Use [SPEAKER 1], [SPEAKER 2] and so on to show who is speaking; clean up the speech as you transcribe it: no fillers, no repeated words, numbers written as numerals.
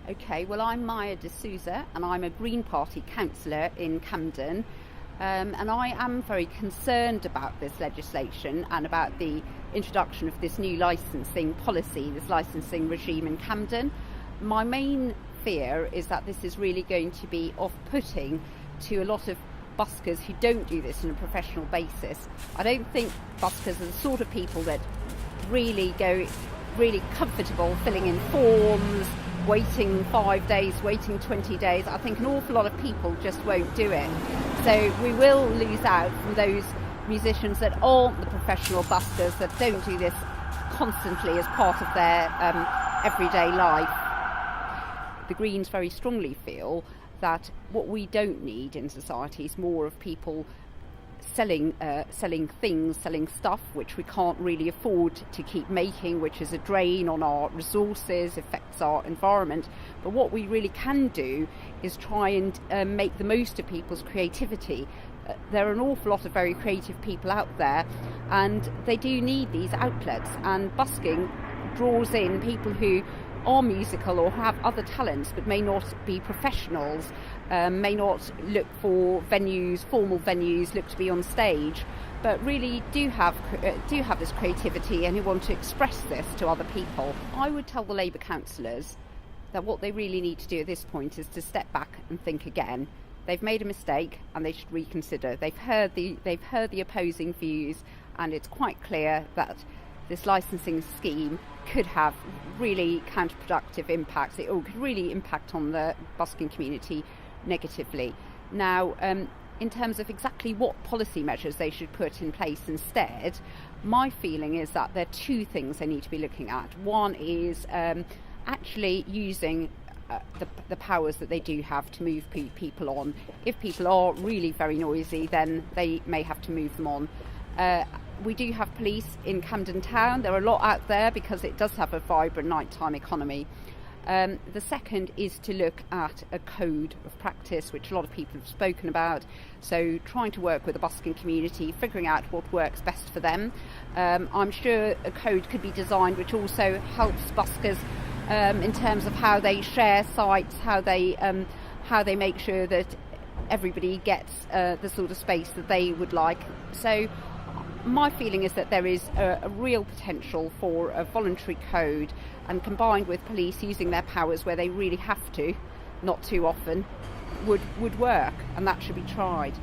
[SPEAKER 1] Okay, well, I'm Maya de Souza and I'm a Green Party councillor in Camden, and I am very concerned about this legislation and about the introduction of this new licensing policy, this licensing regime in Camden. My main fear is that this is really going to be off-putting to a lot of buskers who don't do this on a professional basis. I don't think buskers are the sort of people that really comfortable filling in forms, waiting 5 days, waiting 20 days. I think an awful lot of people just won't do it. So we will lose out from those musicians that aren't the professional buskers, that don't do this constantly as part of their everyday life. The Greens very strongly feel that what we don't need in society is more of people selling things, selling stuff which we can't really afford to keep making, which is a drain on our resources, affects our environment. But what we really can do is try and make the most of people's creativity. There are an awful lot of very creative people out there, and they do need these outlets, and busking draws in people who are musical or have other talents but may not be professionals, may not look for venues, formal venues, look to be on stage, but really do have this creativity and who want to express this to other people. I would tell the Labour councillors that what they really need to do at this point is to step back and think again. They've made a mistake and they should reconsider. They've heard the opposing views, and it's quite clear that this licensing scheme could have really counterproductive impacts. It could really impact on the busking community negatively. Now, in terms of exactly what policy measures they should put in place instead, my feeling is that there are two things they need to be looking at. One is actually using the powers that they do have to move people on. If people are really very noisy, then they may have to move them on. We do have police in Camden Town. There are a lot out there because it does have a vibrant nighttime economy. The second is to look at a code of practice, which a lot of people have spoken about. So trying to work with the busking community, figuring out what works best for them. I'm sure a code could be designed which also helps buskers in terms of how they share sites, how they make sure that everybody gets the sort of space that they would like. So my feeling is that there is a real potential for a voluntary code, and combined with police using their powers where they really have to, not too often, would work, and that should be tried.